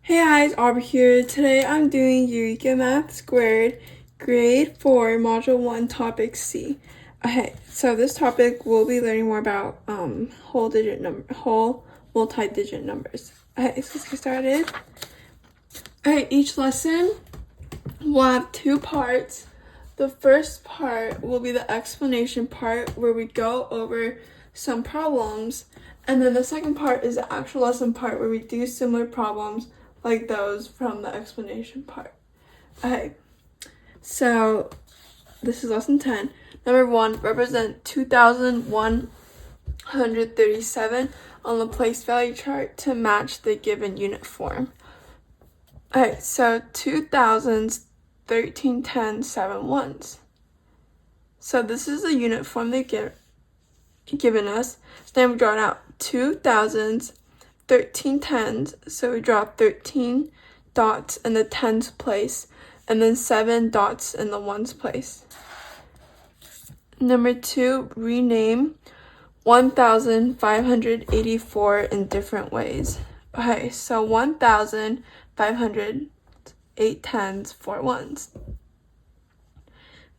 Hey guys, Aubrey here. Today I'm doing Eureka Math Squared, Grade 4, Module 1, Topic C. Okay, so this topic we'll be learning more about whole multi-digit numbers. Okay, so let's get started. Okay, each lesson will have two parts. The first part will be the explanation part where we go over some problems, and then the second part is the actual lesson part where we do similar problems like those from the explanation part. Okay, so this is lesson 10. Number 1, represent 2,137 on the place value chart to match the given unit form. Okay, so 2,000s, 13 tens, 7 ones. So this is the unit form they given us. So then we draw out 2,000s, 13 tens, so we draw 13 dots in the tens place, and then 7 dots in the ones place. Number 2, rename 1,584 in different ways. Okay, so 1,508 tens, 4 ones.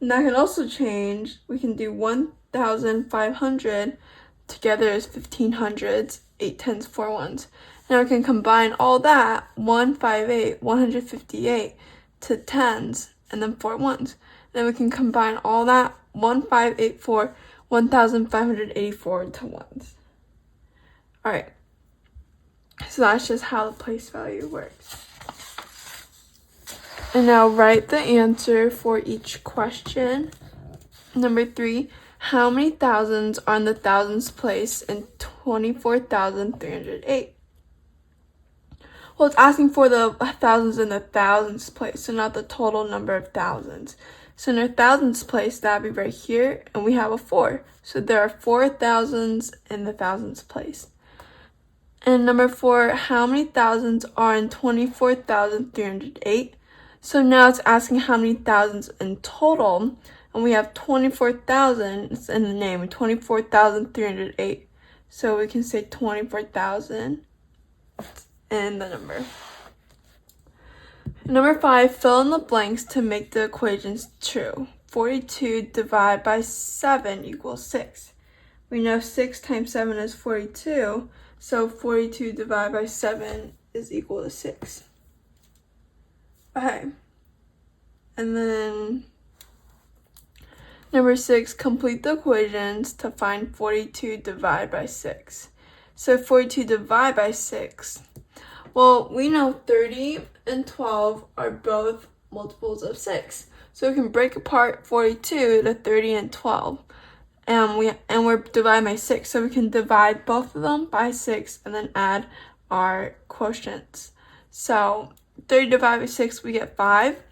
And that can also change. We can do 1,500 together as 1,500s, 8 tens, 4 ones. Now we can combine all that, 158 to tens, and then 4 ones. Then we can combine all that, 1,584, 1,584 to ones. Alright, so that's just how the place value works. And now write the answer for each question. Number 3, how many thousands are in the thousands place in 24,308? Well, it's asking for the thousands in the thousands place, so not the total number of thousands. So in our thousands place, that would be right here, and we have a 4. So there are 4 thousands in the thousands place. And number 4, how many thousands are in 24,308? So now it's asking how many thousands in total, and we have 24,000 in the name, 24,308. So we can say 24,000 in the number. Number 5, fill in the blanks to make the equations true. 42 divided by 7 equals 6. We know 6 times 7 is 42, so 42 divided by 7 is equal to 6. Okay, and then number 6, complete the equations to find 42 divided by 6. So 42 divided by 6. Well, we know 30 and 12 are both multiples of 6. So we can break apart 42 to 30 and 12. And we're dividing by 6. So we can divide both of them by 6 and then add our quotients. So 30 divided by 6, we get 5.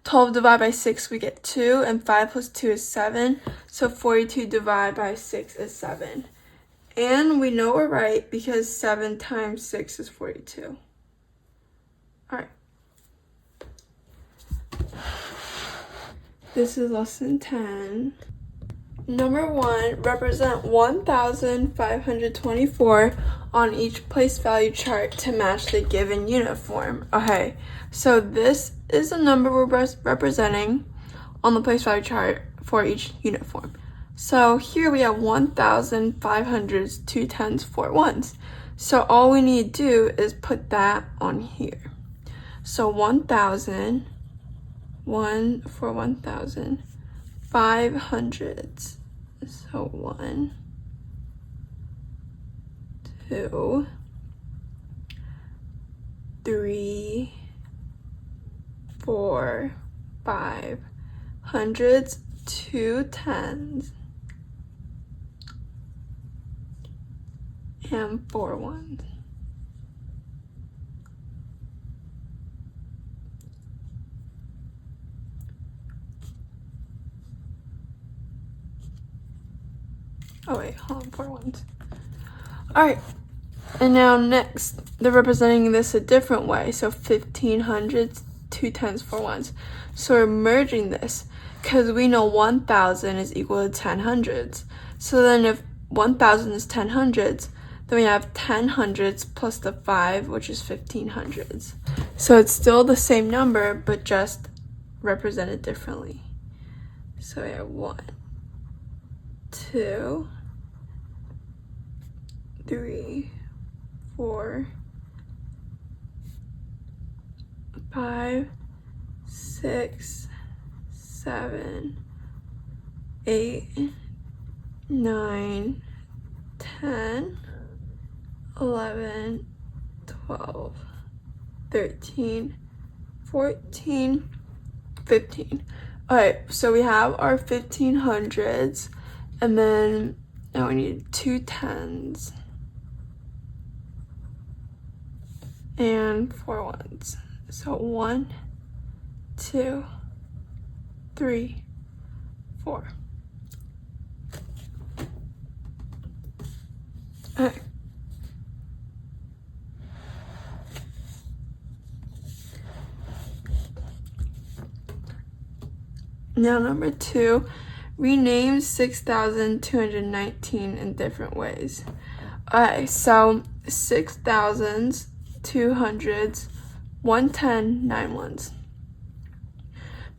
12 divided by 6, we get 2. And 5 plus 2 is 7. So 42 divided by 6 is 7. And we know we're right because 7 times 6 is 42. Alright. This is lesson 10. Number 1, represent 1,524 on each place value chart to match the given unit form. Okay, so this is the number we're representing on the place value chart for each unit form. So here we have 1,500s, 2 tens, 4 ones. So all we need to do is put that on here. So 1,000, 1 for 1,000, 500s. So 1, 2, 3, 4, 5 hundreds, 2 tens, and 4 ones. Oh wait, hold on, 4 ones. Alright, and now next, they're representing this a different way. So 1,500s, 2 tens, 4 ones. So we're merging this because we know 1,000 is equal to 10 hundreds. So then if 1,000 is 10 hundreds, Then we have 10 hundredths plus the 5, which is 15 hundredths. So it's still the same number, but just represented differently. So we have 1, 2, 3, 4, 5, 6, 7, 8, 9, 10, 11, 12, 13, 14, 15. Alright, so we have our 1500s, and then now we need 2 10s and 4 1s. So 1, 2, 3, 4. Okay. Now number 2, rename 6,219 in different ways. Alright, so 6,000s, 200s, 110, 9 ones.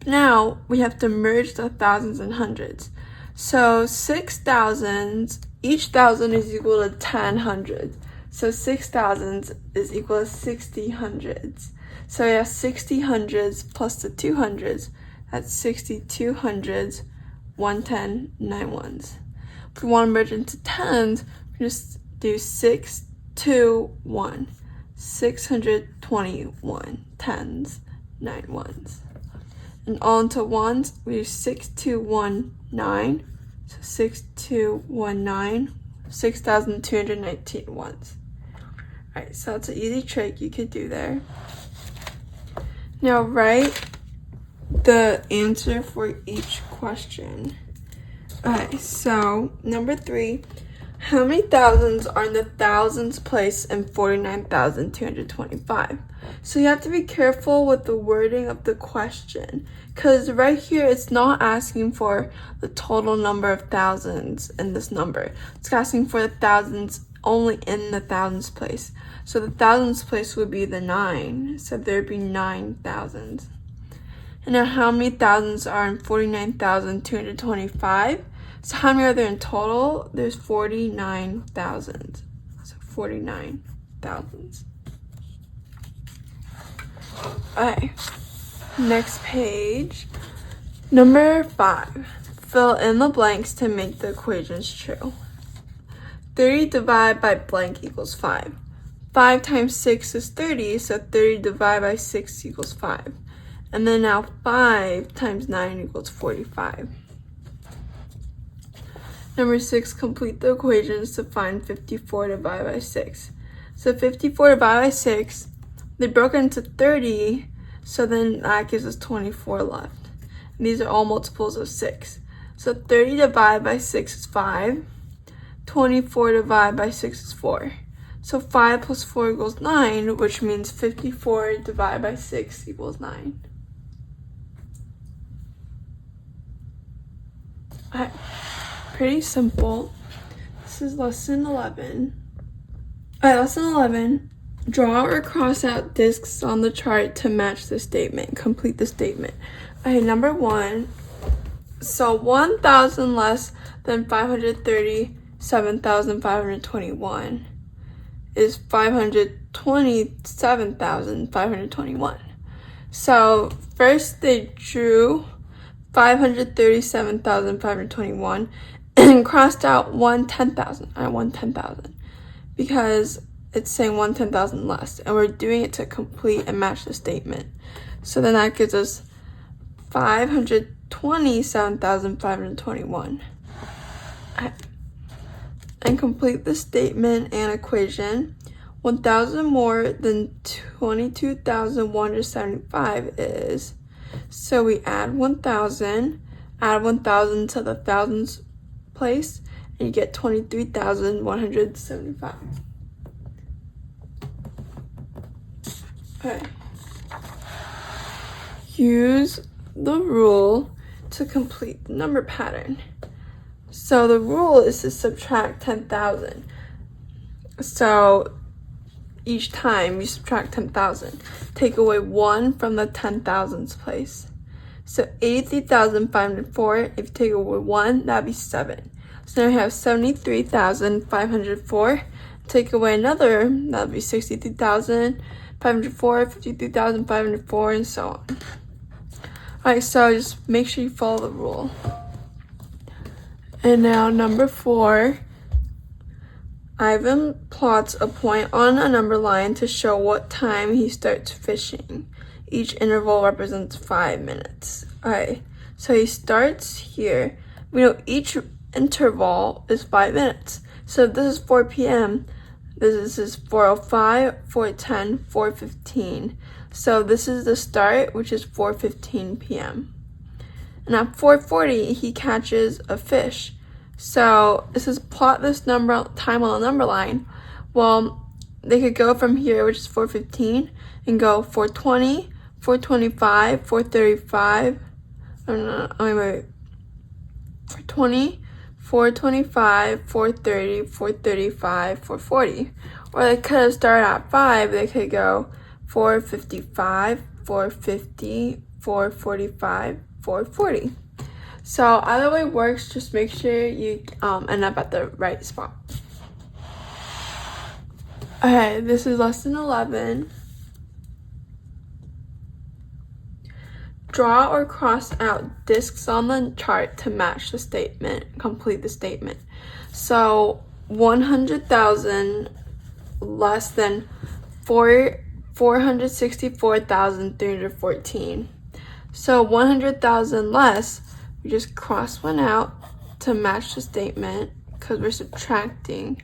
Now we have to merge the thousands and hundreds. So 6,000s, each thousand is equal to 10 hundreds. So 6,000s is equal to 60 hundreds. So we have 60 hundreds plus the 200s. That's 62 hundreds, 110, 9 ones. If we want to merge into tens, we just do 6, 2, 1. 621 tens, 9 ones. And all into ones, we do 6, 2, 1, 9. So 6, 2, 1, 9. 6,219 ones. Alright, so that's an easy trick you could do there. Now write the answer for each question. Alright, so number 3, how many thousands are in the thousands place in 49,225? So you have to be careful with the wording of the question, because right here it's not asking for the total number of thousands in this number. It's asking for the thousands only in the thousands place. So the thousands place would be the 9, so there'd be 9 thousands. And now how many thousands are in 49,225? So how many are there in total? There's 49,000. So 49,000. Okay, next page. Number 5. Fill in the blanks to make the equations true. 30 divided by blank equals 5. 5 times 6 is 30, so 30 divided by 6 equals 5. And then now 5 times 9 equals 45. Number 6, complete the equations to find 54 divided by 6. So 54 divided by 6, they broke into 30, so then that gives us 24 left. And these are all multiples of 6. So 30 divided by 6 is 5. 24 divided by 6 is 4. So 5 plus 4 equals 9, which means 54 divided by 6 equals 9. Okay, pretty simple. This is lesson 11. Lesson 11. Draw or cross out discs on the chart to match the statement. Complete the statement. Okay, number 1. So 1,000 less than 537,521 is 527,521. So first they drew 537,521 and crossed out 110,000. I want 10,000 because it's saying 110,000 less, and we're doing it to complete and match the statement. So then that gives us 527,521. And complete the statement and equation. 1,000 more than 22,175 is. So we add 1,000 to the thousands place, and you get 23,175. Okay. Use the rule to complete the number pattern. So the rule is to subtract 10,000. So each time you subtract 10,000, take away 1 from the 10,000s place. So 83,504, if you take away 1, that'd be 7. So now we have 73,504. Take away another, that'd be 63,504, 53,504, and so on. Alright, so just make sure you follow the rule. And now number 4, Ivan plots a point on a number line to show what time he starts fishing. Each interval represents 5 minutes. Alright, so he starts here. We know each interval is 5 minutes. So if this is 4 p.m., this is 4:05, 4:10, 4:15. So this is the start, which is 4:15 p.m. And at 4:40, he catches a fish. So this is plot this number time on the number line. Well, they could go from here, which is 4:15, and go 4:20, 4:25, 4:35. Wait. 4:20, 4:25, 4:30, 4:35, 4:40. Or they could have started at 5. They could go 4:55, 4:50, 4:45, 4:40. So either way works, just make sure you end up at the right spot. Okay, this is lesson 11. Draw or cross out discs on the chart to match the statement, complete the statement. So 100,000 less than 464,314. So 100,000 less, we just cross one out to match the statement because we're subtracting.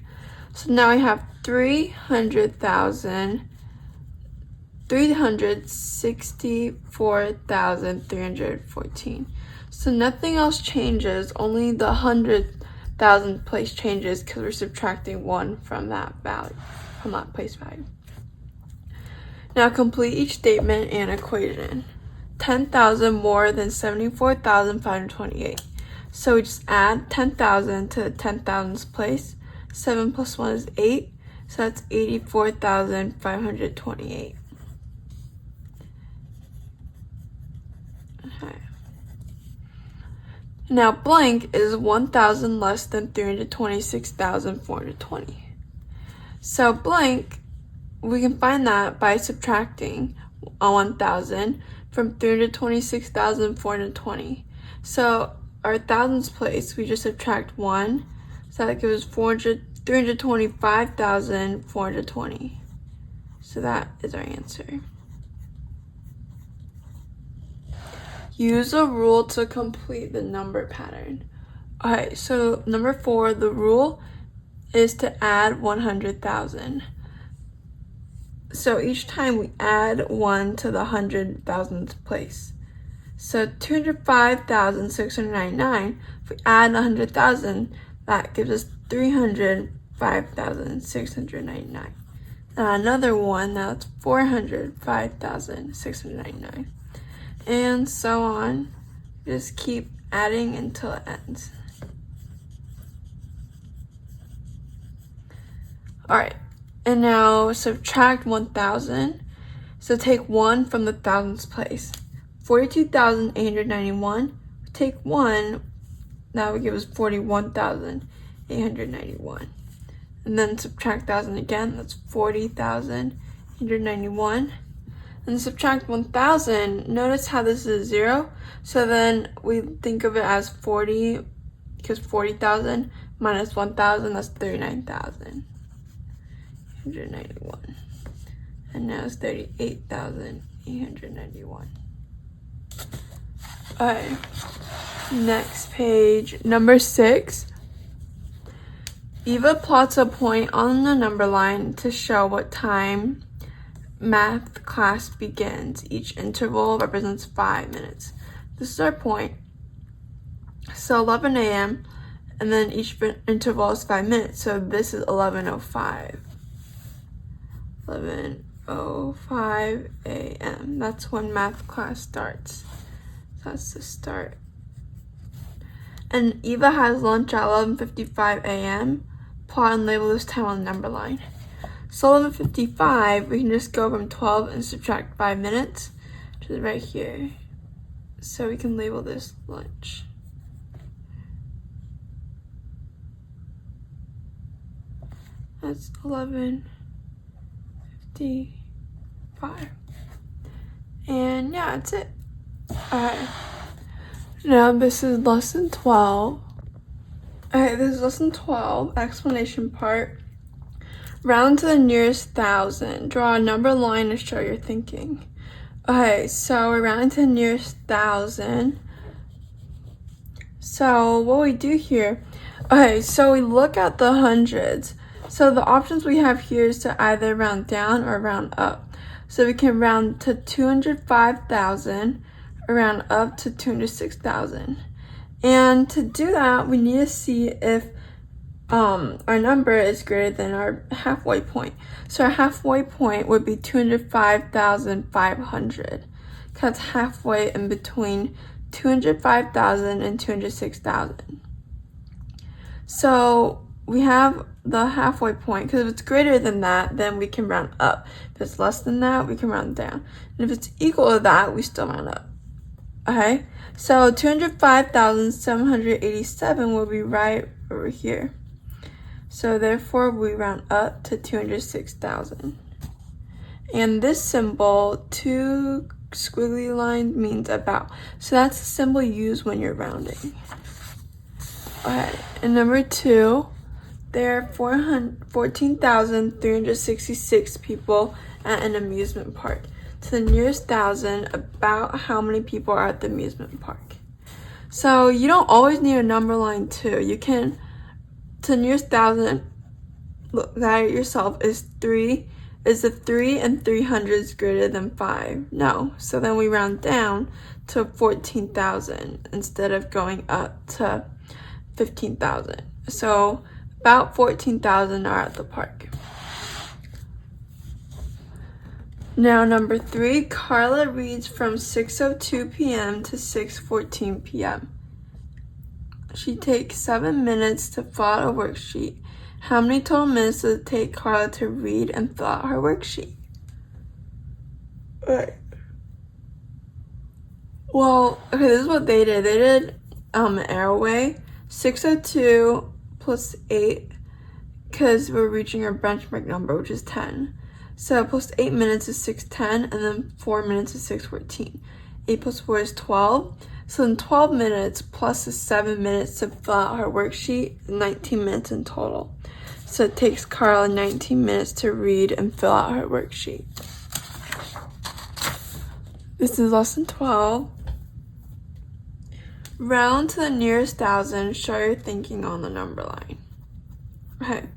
So now we have 364,314. So nothing else changes, only the 100,000 place changes because we're subtracting 1 from that value, from that place value. Now complete each statement and equation. 10,000 more than 74,528. So we just add 10,000 to the 10,000's place. 7 plus 1 is 8. So that's 84,528. Okay. Now blank is 1,000 less than 326,420. So blank, we can find that by subtracting 1,000 from 326,420. So our thousands place, we just subtract 1. So that gives us 325,420. So that is our answer. Use a rule to complete the number pattern. Alright, so number 4, the rule is to add 100,000. So each time we add 1 to the 100,000th place. So 205,699, if we add 100,000, that gives us 305,699. And another one, that's 405,699. And so on. Just keep adding until it ends. Alright. And now subtract 1,000. So take 1 from the thousands place. 42,891. Take 1, that would give us 41,891. And then subtract 1,000 again, that's 40,891. And subtract 1,000, notice how this is 0. So then we think of it as 40, because 40,000 minus 1,000, that's 39,000. 191. And now it's 38,891. Alright, next page, number 6. Eva plots a point on the number line to show what time math class begins. Each interval represents 5 minutes. This is our point. So 11 a.m. and then each interval is 5 minutes. So this is 11:05. 11:05 a.m. That's when math class starts. So that's the start. And Eva has lunch at 11:55 a.m. plot and label this time on the number line. So 11:55, we can just go from 12 and subtract 5 minutes to right here. So we can label this lunch. That's 11:55. And yeah, that's it. Alright. Now this is lesson 12. Okay, this is lesson 12, explanation part. Round to the nearest 1,000. Draw a number line to show your thinking. Okay, so we're rounding to the nearest 1,000. So what we do here, okay, so we look at the hundreds. So the options we have here is to either round down or round up. So we can round to 205,000 or round up to 206,000. And to do that, we need to see if our number is greater than our halfway point. So our halfway point would be 205,500. That's halfway in between 205,000 and 206,000. So we have the halfway point, because if it's greater than that, then we can round up. If it's less than that, we can round down. And if it's equal to that, we still round up. Okay, so 205,787 will be right over here. So therefore, we round up to 206,000. And this symbol, 2 squiggly lines, means about. So that's the symbol used when you're rounding. Okay, and number 2, there are 14,366 people at an amusement park. To the nearest 1,000, about how many people are at the amusement park. So you don't always need a number line too. You can, to the nearest 1,000, look at it yourself, is 3. Is the 3 and 300s greater than 5? No. So then we round down to 14,000 instead of going up to 15,000. So about 14,000 are at the park. Now number 3, Carla reads from 6:02 p.m. to 6:14 p.m. She takes 7 minutes to fill out a worksheet. How many total minutes does it take Carla to read and fill out her worksheet? Right. Well, okay, this is what they did. They did an arrow way. 6:02 plus 8, because we're reaching our benchmark number, which is 10. So plus 8 minutes is 6:10, and then 4 minutes is 6:14. 8 plus 4 is 12. So in 12 minutes plus the 7 minutes to fill out her worksheet, 19 minutes in total. So it takes Carla 19 minutes to read and fill out her worksheet. This is lesson 12. Round to the nearest 1,000, show your thinking on the number line. Okay.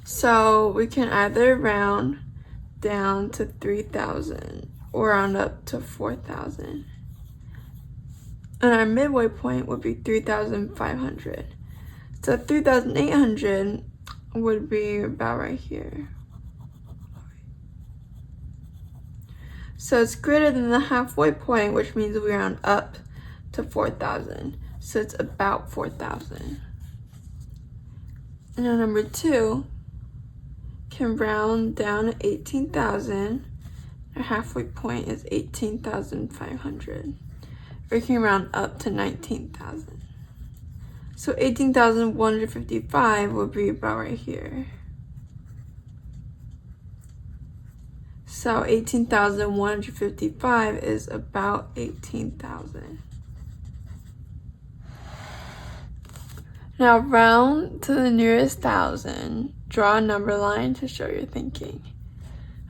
So we can either round down to 3,000 or round up to 4,000. And our midway point would be 3,500. So 3,800 would be about right here. So it's greater than the halfway point, which means we round up to 4,000. So it's about 4,000. And now number 2, can round down to 18,000. Our halfway point is 18,500. Or you can round up to 19,000. So 18,155 would be about right here. So 18,155 is about 18,000. Now round to the nearest 1,000. Draw a number line to show your thinking.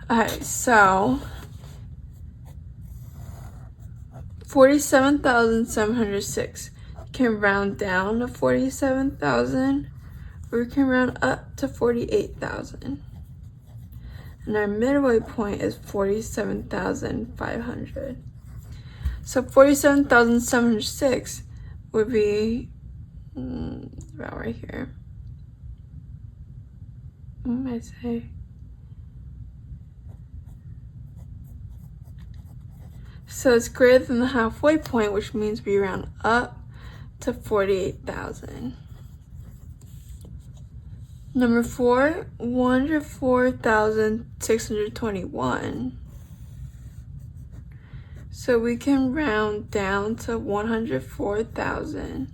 Okay, so 47,706. You can round down to 47,000, or you can round up to 48,000. And our midway point is 47,500. So 47,706 would be about right here. What am I saying? So it's greater than the halfway point, which means we round up to 48,000. Number 4, 104,621. So we can round down to 104,000,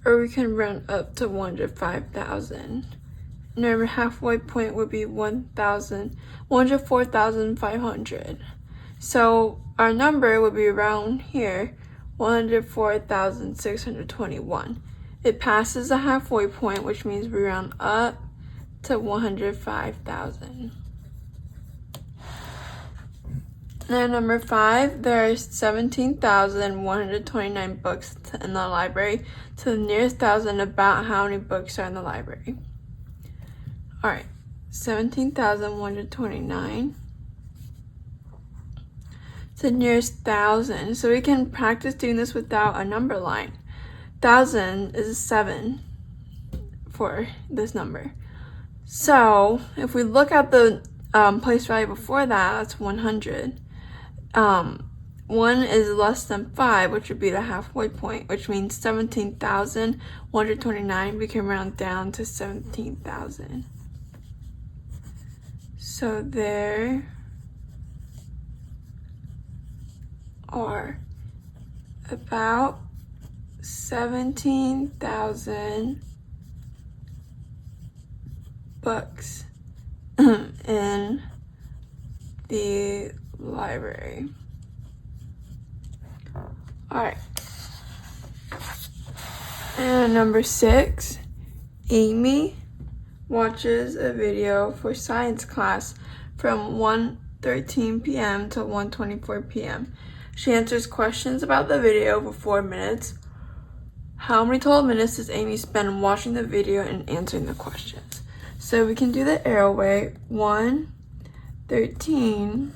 or we can round up to 105,000. And our halfway point would be 104,500. So our number would be around here, 104,621. It passes the halfway point, which means we round up to 105,000. Now number 5, there are 17,129 books in the library. To the nearest thousand, about how many books are in the library? Alright, 17,129 to the nearest thousand. So we can practice doing this without a number line. 1,000 is a 7 for this number. So if we look at the place value before that, that's 100. 1 is less than 5, which would be the halfway point, which means 17,129. We can round down to 17,000. So there are about 17,000 books in the library. Alright. And number 6, Amy watches a video for science class from 1:13 p.m. to 1:24 p.m. She answers questions about the video for 4 minutes. How many total minutes does Amy spend watching the video and answering the questions? So we can do the arrow way. 1:13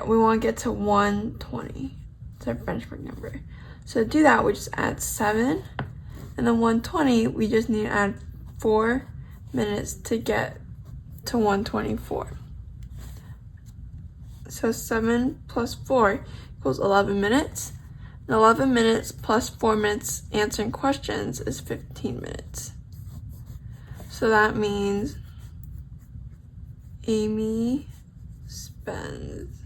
we want to get to 1:20. It's our benchmark number. So to do that, we just add 7. And then 1:20, we just need to add 4 minutes to get to 1:24. So 7 plus 4 equals 11 minutes. And 11 minutes plus 4 minutes answering questions is 15 minutes. So that means Amy spends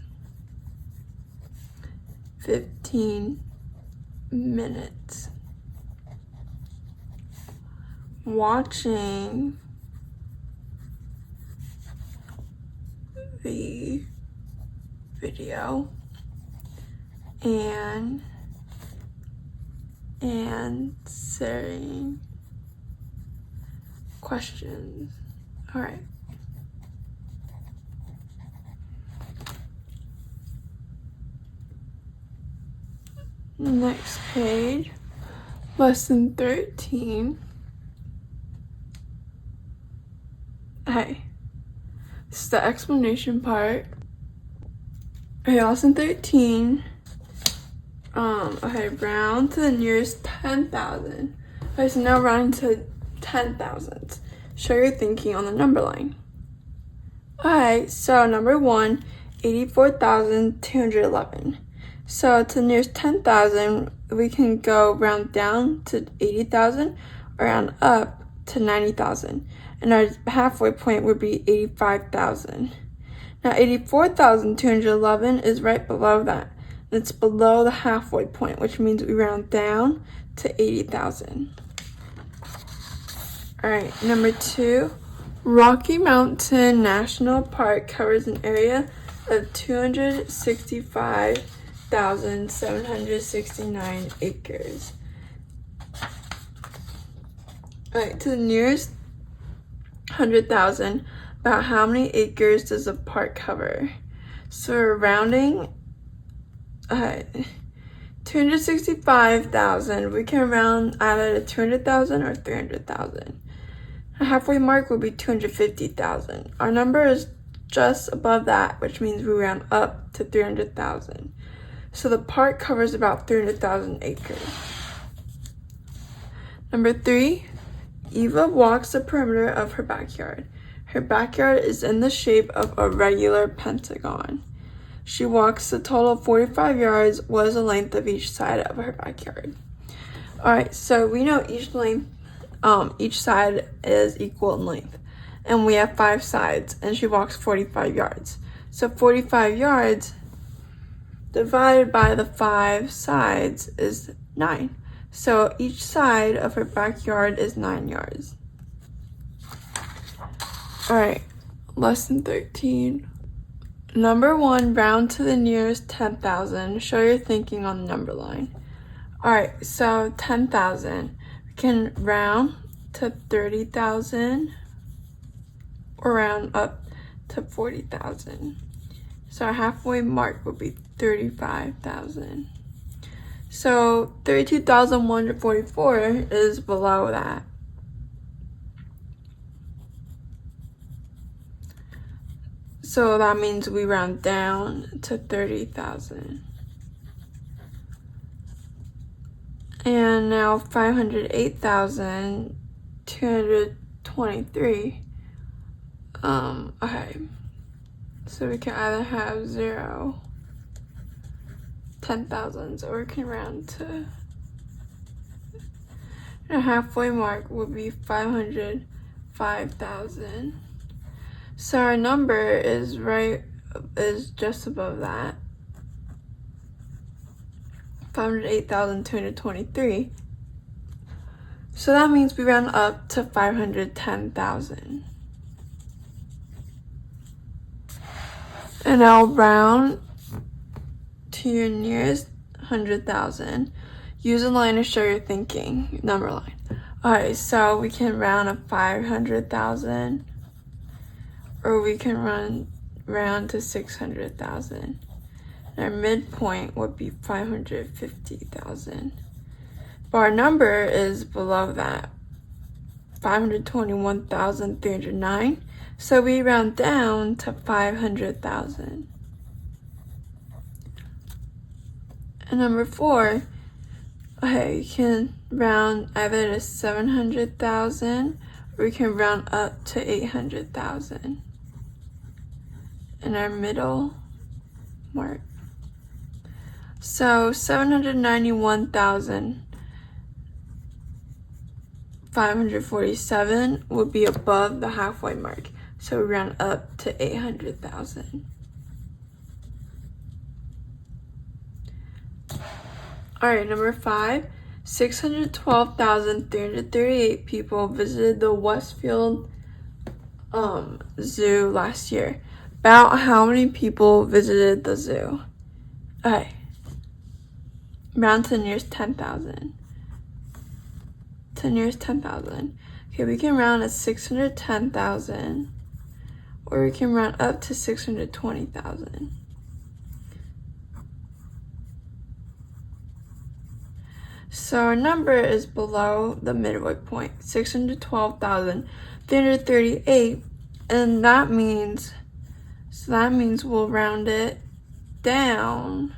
15 minutes watching the video and answering questions. All right. Next page, lesson 13. Hey, this is the explanation part. Okay, lesson 13. Okay, round to the nearest 10,000. Okay, so now round to 10,000. Show your thinking on the number line. Alright, so number 1, 84,211. So to the nearest 10,000, we can go round down to 80,000 or round up to 90,000. And our halfway point would be 85,000. Now 84,211 is right below that. It's below the halfway point, which means we round down to 80,000. Alright, number 2, Rocky Mountain National Park covers an area of 265,769 acres. Alright, to the nearest 100,000, about how many acres does the park cover? So we're rounding 265,000. We can round either to 200,000 or 300,000. A halfway mark would be 250,000. Our number is just above that, which means we round up to 300,000. So the park covers about 300,000 acres. Number 3, Eva walks the perimeter of her backyard. Her backyard is in the shape of a regular pentagon. She walks a total of 45 yards. What is the length of each side of her backyard? Alright, so we know each length each side is equal in length. And we have 5 sides, and she walks 45 yards. So 45 yards divided by the 5 sides is 9. So each side of her backyard is 9 yards. Alright, lesson 13. Number 1, round to the nearest 10,000. Show your thinking on the number line. Alright, so 10,000. We can round to 30,000 or round up to 40,000. So our halfway mark would be 35,000. So 32,144 is below that. So that means we round down to 30,000. And now 508,223. Okay. So we can either have 0, 10,000s, or we can round to a halfway mark would be 505,000. So our number is just above that. 508,223. So that means we round up to 510,000. And now round to your nearest 100,000. Use a line to show your thinking. Number line. Alright, so we can round up 500,000. Or we can round to 600,000. Our midpoint would be 550,000. But our number is below that, 521,309. So we round down to 500,000. And number 4, okay, you can round either to 700,000 or we can round up to 800,000. And our middle mark. So 791,547 would be above the halfway mark. So we round up to 800,000. Alright, number 5. 612,338 people visited the Westfield Zoo last year. About how many people visited the zoo? Okay. Round to the nearest 10,000. To the nearest 10,000. Okay, we can round to 610,000. Or we can round up to 620,000. So our number is below the midway point, 612,338, and that means we'll round it down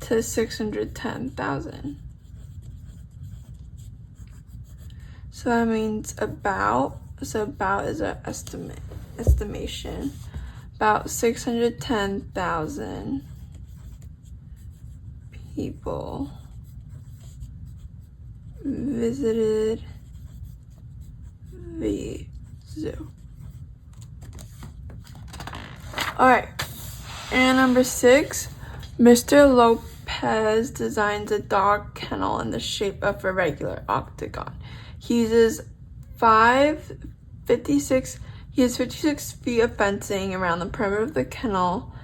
to 610,000. So that means about is an estimation, about 610,000 people visited the zoo. Alright, and number 6, Mr. Lopez designs a dog kennel in the shape of a regular octagon. He uses 56 feet of fencing around the perimeter of the kennel.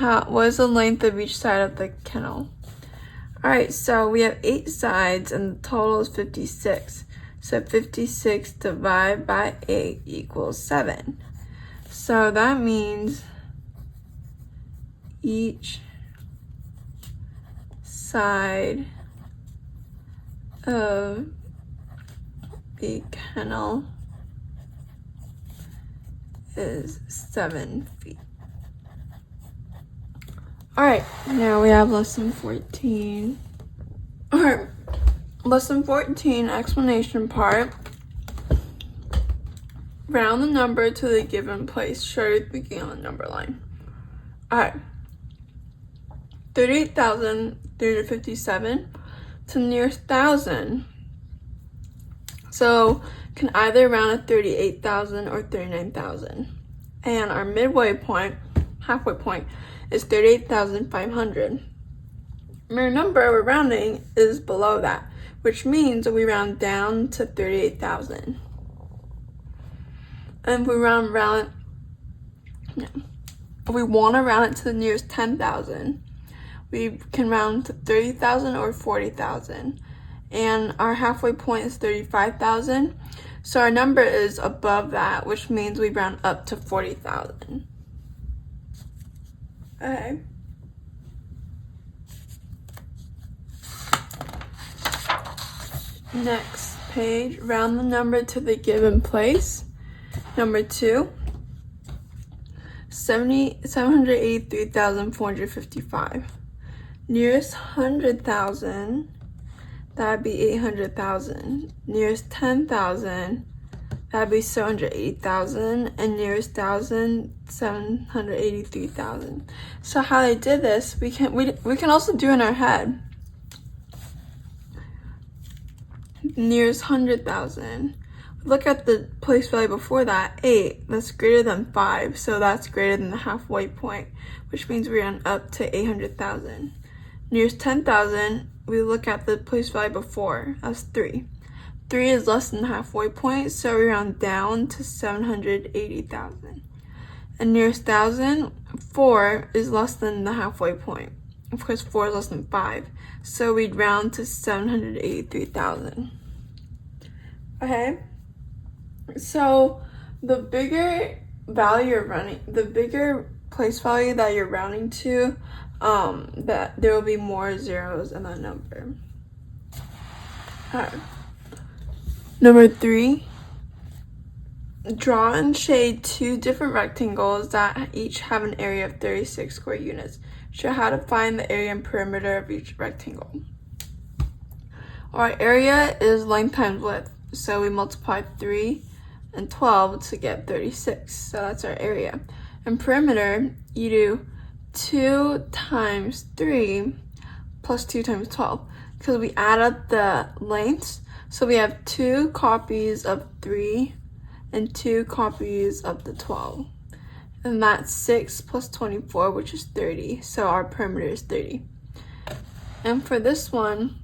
What is the length of each side of the kennel? Alright, so we have 8 sides and the total is 56. So 56 divided by 8 equals 7. So that means each side of the kennel is 7 feet. Alright, now we have lesson 14. Alright, lesson 14, explanation part. Round the number to the given place. Show your thinking on the number line. Alright, 38,357 to the nearest 1,000. So can either round to 38,000 or 39,000. And our midway point, halfway point, is 38,500. Our number we're rounding is below that, which means we round down to 38,000. And if we want to round it to the nearest 10,000, we can round to 30,000 or 40,000. And our halfway point is 35,000. So our number is above that, which means we round up to 40,000. Okay. Next page, round the number to the given place. Number 2, 783,455. Nearest 100,000, that'd be 800,000. Nearest 10,000, that'd be 780,000. And nearest 1,000, 783,000. So how they did this, we can also do in our head. Nearest 100,000. Look at the place value before that, 8. That's greater than 5, so that's greater than the halfway point, which means we round up to 800,000. Nearest 10,000, we look at the place value before, that's 3. 3 is less than the halfway point, so we round down to 780,000. And nearest 1,000, 4 is less than the halfway point. Of course, 4 is less than 5, so we'd round to 783,000. Okay? So the bigger value you're rounding, the bigger place value that you're rounding to, that there will be more zeros in that number. Alright. Number 3, draw and shade 2 different rectangles that each have an area of 36 square units. Show how to find the area and perimeter of each rectangle. Our area is length times width, so we multiply 3 and 12 to get 36, so that's our area. And perimeter, you do 2 times 3 plus 2 times 12, because we add up the lengths, so we have 2 copies of 3 and 2 copies of the 12. And that's 6 plus 24, which is 30, so our perimeter is 30. And for this one,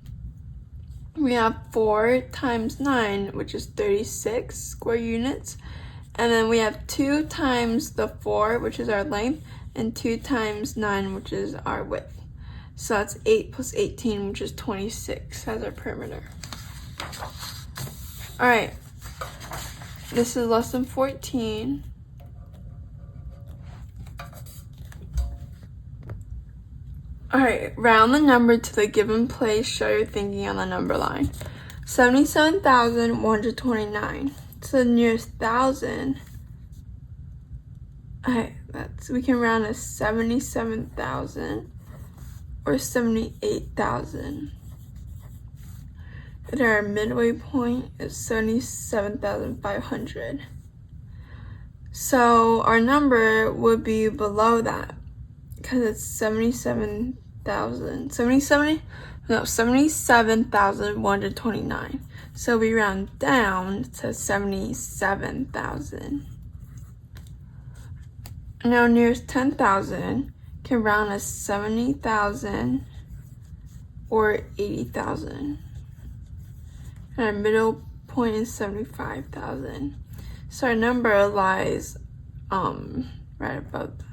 we have 4 times 9, which is 36 square units. And then we have 2 times the 4, which is our length, and 2 times 9, which is our width. So that's 8 plus 18, which is 26 as our perimeter. All right, this is lesson 14. All right, round the number to the given place. Show your thinking on the number line. 77,129. So the nearest 1,000. Okay, we can round to 77,000 or 78,000. And our midway point is 77,500. So our number would be below that, because it's 77,129. So we round down to 77,000. Now nearest 10,000 can round as 70,000 or 80,000. And our middle point is 75,000. So our number lies right above that.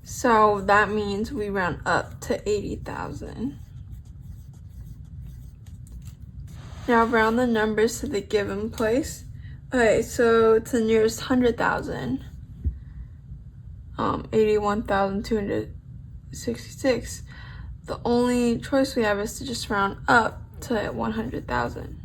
So that means we round up to 80,000. Now round the numbers to the given place. Okay, so to the nearest 100,000, 81,266. The only choice we have is to just round up to 100,000.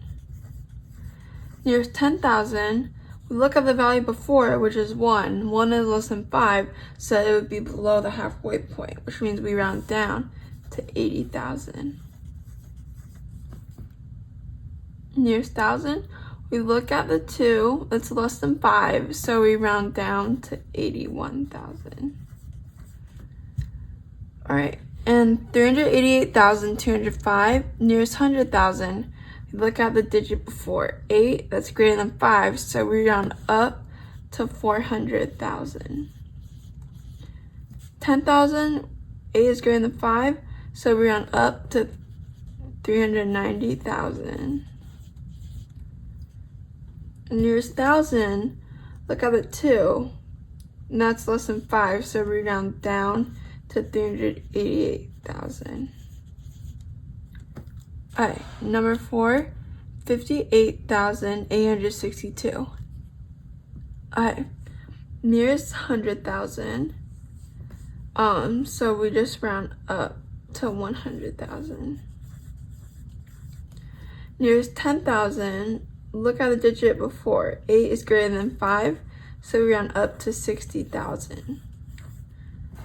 Nearest 10,000, we look at the value before, which is 1. 1 is less than 5, so it would be below the halfway point, which means we round down to 80,000. Nearest 1,000, we look at the 2, it's less than 5, so we round down to 81,000. All right, and 388,205, nearest 100,000, look at the digit before. 8, that's greater than 5, so we round up to 400,000. 10,000, 8 is greater than 5, so we round up to 390,000. Nearest 1,000, look at the 2, and that's less than 5, so we round down to 388,000. Alright, number 4, 58,862. Alright, nearest 100,000, so we just round up to 100,000. Nearest 10,000, look at the digit before. 8 is greater than 5, so we round up to 60,000.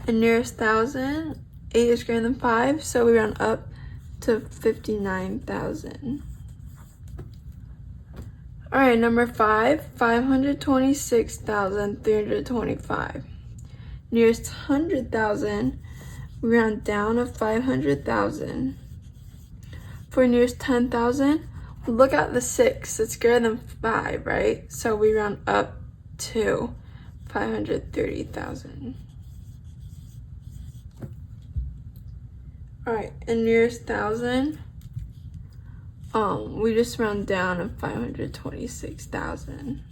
And nearest 1,000, 8 is greater than 5, so we round up to 59,000. Alright, number 5, 526,325. Nearest 100,000, we round down to 500,000. For nearest 10,000, look at the 6, it's greater than 5, right? So we round up to 530,000. Alright, and nearest 1,000, we just round down to 526,000.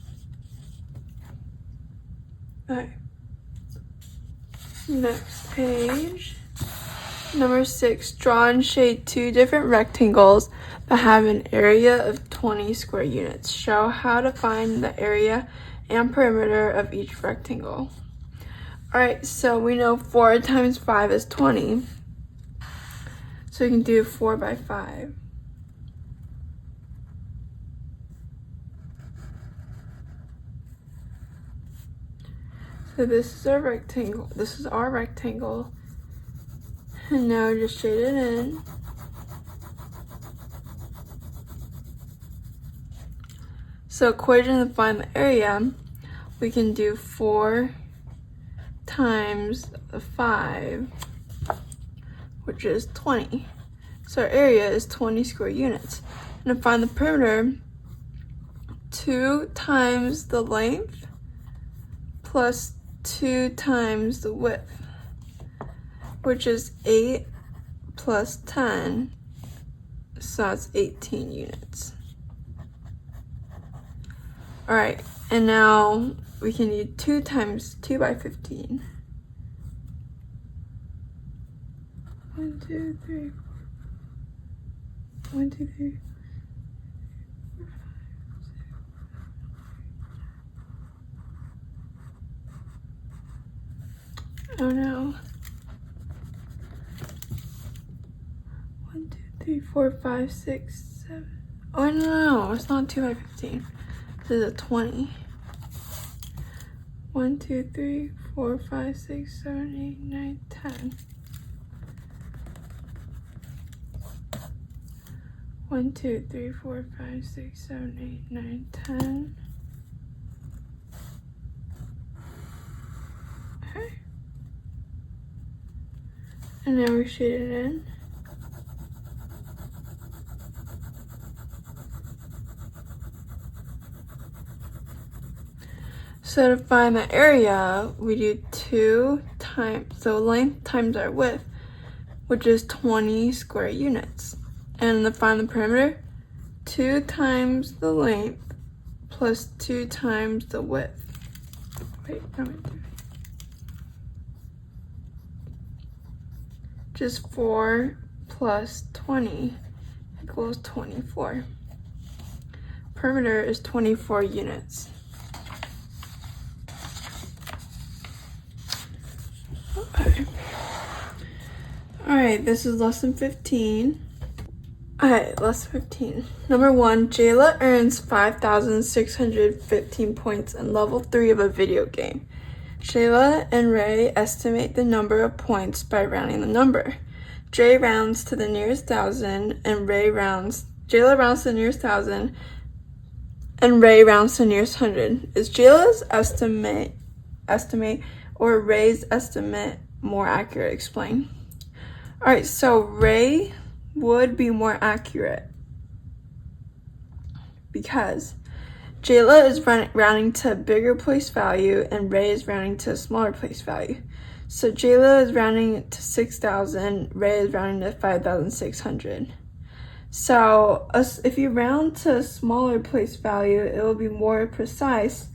Alright, next page. Number 6, draw and shade 2 different rectangles that have an area of 20 square units. Show how to find the area and perimeter of each rectangle. Alright, so we know 4 times 5 is 20. So we can do 4 by 5. So this is our rectangle. This is our rectangle. And now just shade it in. So equation to find the area, we can do 4 times 5, which is 20. So our area is 20 square units. And to find the perimeter, 2 times the length plus 2 times the width, which is 8 plus 10, so that's 18 units. Alright, and now we can do 2 times 2 by 15. 1, 2, 3, 4. 1, 2, 3. Oh no. 1, 2, 3, 4, 5, 6, 7. Oh no, it's not 2 by 15. This is a 20. 1, 2, 3, 4, 5, 6, 7, 8, 9, 10. 1, 2, 3, 4, 5, 6, 7, 8, 9, 10. Okay. And now we shade it in. So to find the area, we do 2 times, so length times our width, which is 20 square units. And to find the perimeter, 2 times the length plus 2 times the width. Wait, no, just 4 plus 20 equals 24. Perimeter is 24 units. Okay. Alright, this is lesson 15. Alright, lesson 15. Number 1, Jayla earns 5,615 points in level 3 of a video game. Shayla and Ray estimate the number of points by rounding the number. Jay rounds to the nearest 1,000 and Jayla rounds to the nearest 1,000 and Ray rounds to the nearest 100. Is Jayla's estimate or Ray's estimate more accurate? Explain. Alright, so Ray would be more accurate. because Jayla is rounding to a bigger place value and Ray is rounding to a smaller place value. So Jayla is rounding to 6,000, Ray is rounding to 5,600. So if you round to a smaller place value, it will be more precise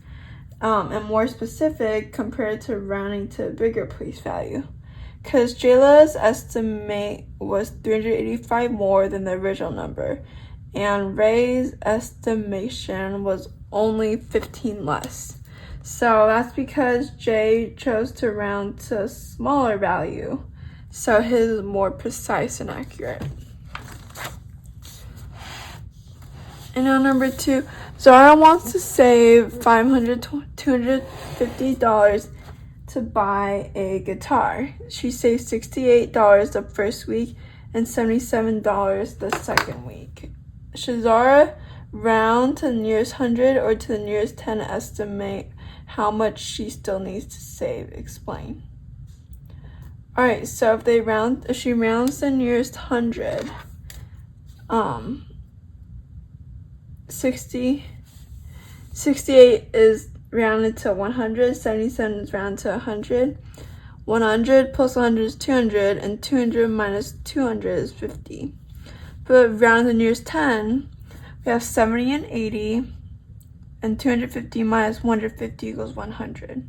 and more specific compared to rounding to a bigger place value. Because Jayla's estimate was 385 more than the original number, and Ray's estimation was only 15 less. So that's because Jay chose to round to a smaller value, so his is more precise and accurate. And now number 2, Zara wants to save $250 to buy a guitar. She saved $68 the first week and $77 the second week. Should Zara round to the nearest 100 or to the nearest 10 to estimate how much she still needs to save? Explain. Alright, so if she rounds the nearest 100, 68 is rounded to 100, 77 is rounded to 100, 100 plus 100 is 200, and 200 minus 200 is 50. But round the nearest 10, we have 70 and 80, and 250 minus 150 equals 100.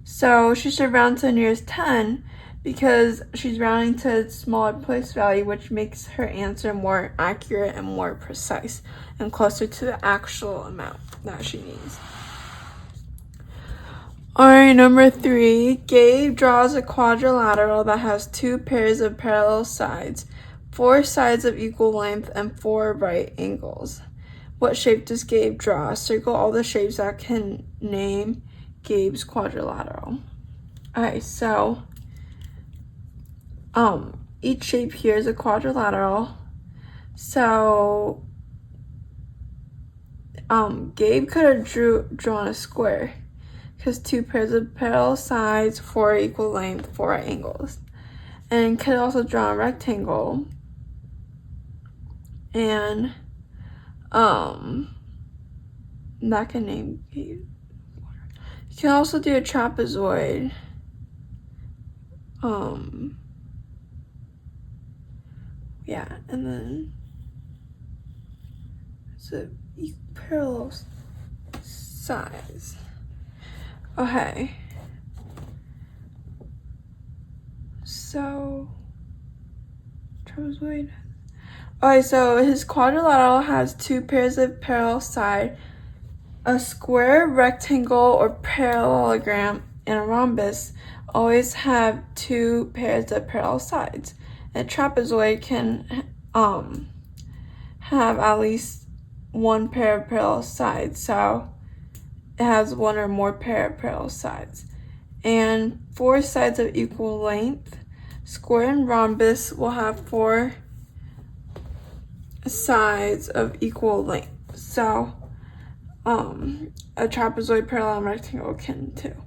So she should round to the nearest 10 because she's rounding to a smaller place value, which makes her answer more accurate and more precise and closer to the actual amount that she needs. Alright, number 3, Gabe draws a quadrilateral that has 2 pairs of parallel sides, 4 sides of equal length, and 4 right angles. What shape does Gabe draw? Circle all the shapes that can name Gabe's quadrilateral. Alright, so each shape here is a quadrilateral. So Gabe could have drawn a square because 2 pairs of parallel sides, 4 equal length, 4 right angles. And could also draw a rectangle. And that can name Gabe. You can also do a trapezoid. Yeah, and then it's a parallel size. Okay. So trapezoid. Okay, so his quadrilateral has 2 pairs of parallel side. A square, rectangle, or parallelogram and a rhombus always have 2 pairs of parallel sides. A trapezoid can have at least 1 pair of parallel sides, so it has 1 or more pair of parallel sides. And 4 sides of equal length. Square and rhombus will have 4 sides of equal length. So a trapezoid, parallel, and rectangle can too.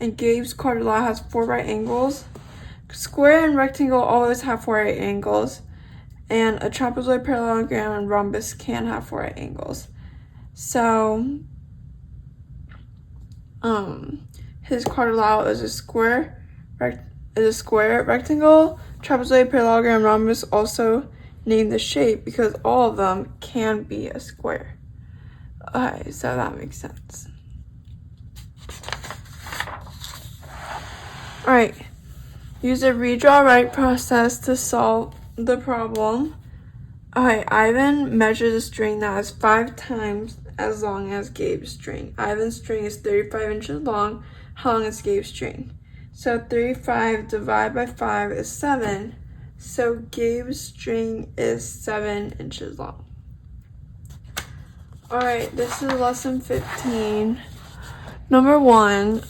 And Gabe's quadrilateral has 4 right angles. Square and rectangle always have 4 right angles. And a trapezoid, parallelogram, and rhombus can have 4 right angles. So his quadrilateral is a square, rectangle, trapezoid, parallelogram, rhombus also name the shape because all of them can be a square. Okay, so that makes sense. Alright, use a redraw right process to solve the problem. Alright, Ivan measures a string that is 5 times as long as Gabe's string. Ivan's string is 35 inches long. How long is Gabe's string? So 35 divided by 5 is 7. So Gabe's string is 7 inches long. Alright, this is lesson 15. Number 1,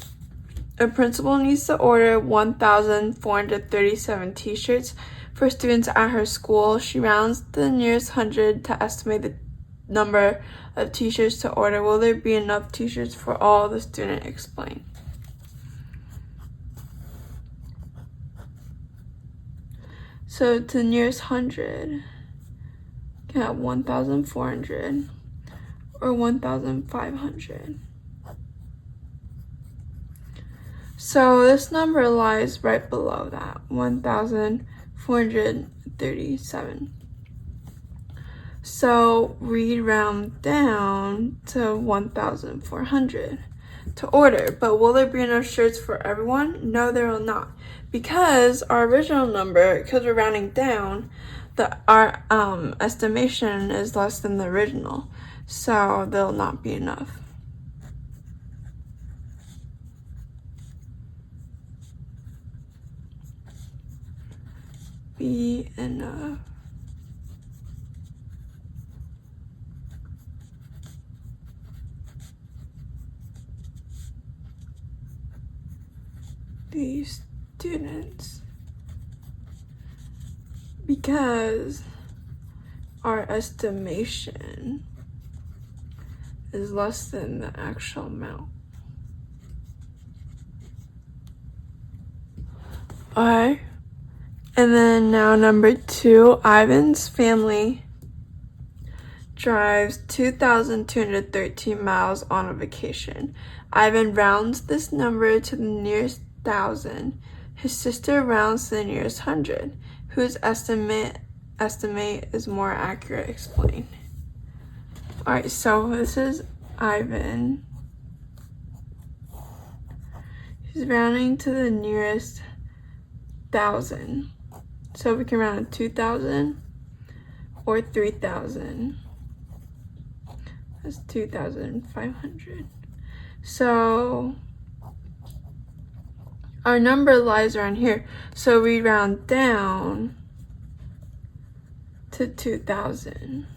a principal needs to order 1,437 t-shirts for students at her school. She rounds to the nearest 100 to estimate the number of t-shirts to order. Will there be enough t-shirts for all the student? Explain. So to the nearest 100, you have 1,400. or 1,500. So this number lies right below that, 1,437. So we round down to 1,400 to order. But will there be enough shirts for everyone? No, there will not. Because our original number, because we're rounding down, our estimation is less than the original. So there'll not be enough. Be enough. These students, because our estimation is less than the actual amount. Alright, and then now number 2, Ivan's family drives 2,213 miles on a vacation. Ivan rounds this number to the nearest 1,000. His sister rounds to the nearest 100. Whose estimate is more accurate? Explain. Alright, so this is Ivan. He's rounding to the nearest 1,000. So we can round to 2,000 or 3,000. That's 2,500. So our number lies around here. So we round down to 2,000.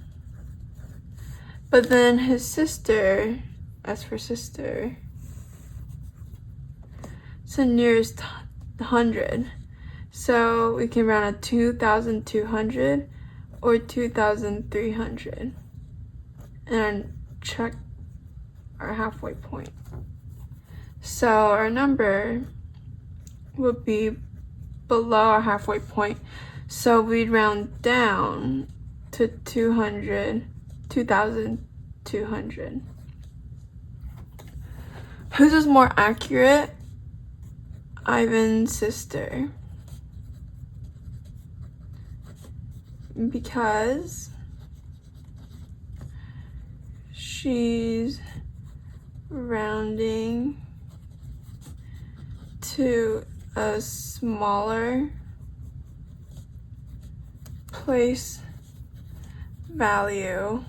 But then his sister, as for sister, it's the nearest 100. So we can round to 2,200 or 2,300. And check our halfway point. So our number would be below our halfway point. So we'd round down to 2,200. Whose is more accurate? Ivan's sister. Because she's rounding to a smaller place value,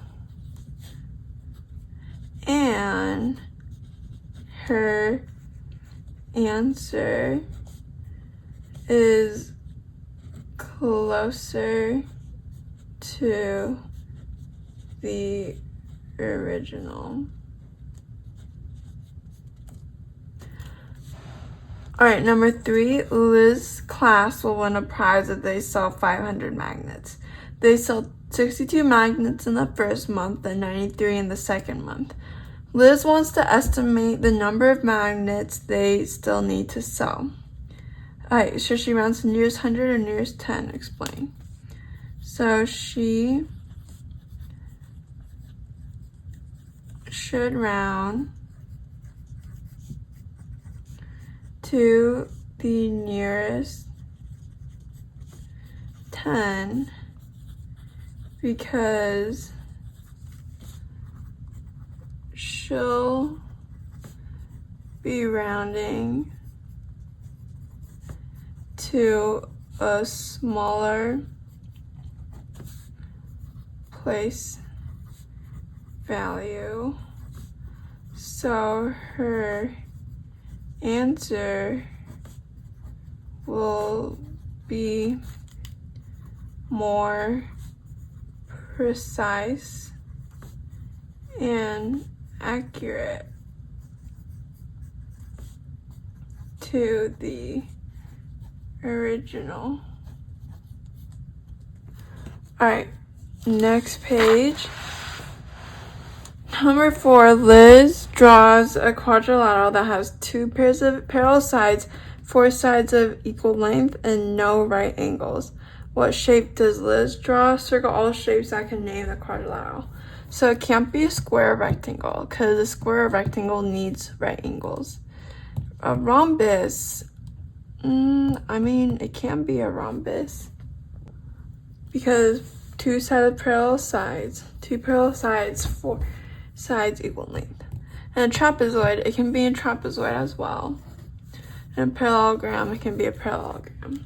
and her answer is closer to the original. Alright, number 3, Liz's class will win a prize if they sell 500 magnets. They sell 62 magnets in the first month and 93 in the second month. Liz wants to estimate the number of magnets they still need to sell. Alright, so she rounds to nearest 100 or nearest 10? Explain. So she should round to the nearest 10 because she'll be rounding to a smaller place value. So her answer will be more precise and accurate to the original. Alright, next page. Number 4, Liz draws a quadrilateral that has 2 pairs of parallel sides, 4 sides of equal length, and no right angles. What shape does Liz draw? Circle all shapes that can name the quadrilateral. So it can't be a square or rectangle because a square or rectangle needs right angles. A rhombus, I mean, it can be a rhombus because two parallel sides, four sides equal length. And a trapezoid, it can be a trapezoid as well. And a parallelogram, it can be a parallelogram.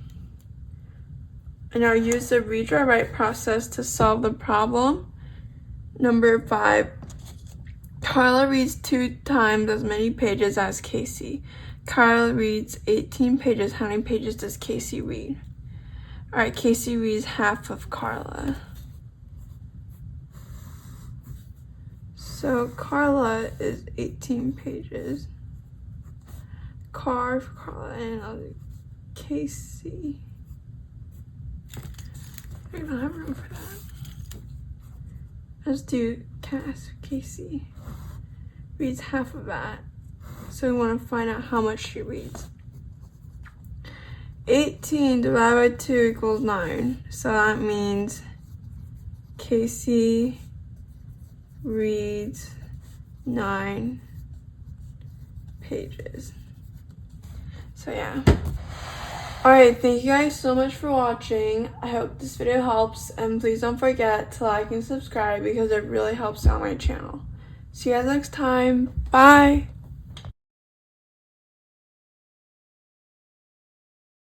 And I'll use the read, draw, write process to solve the problem. Number 5, Carla reads 2 times as many pages as Casey. Carla reads 18 pages. How many pages does Casey read? All right, Casey reads half of Carla. So Carla is 18 pages. For Carla, and I'll do Casey. I don't have room for that. Let's do Casey reads half of that. So we want to find out how much she reads. 18 divided by 2 equals 9. So that means Casey reads 9 pages. So yeah. Alright, thank you guys so much for watching. I hope this video helps, and please don't forget to like and subscribe because it really helps out my channel. See you guys next time. Bye!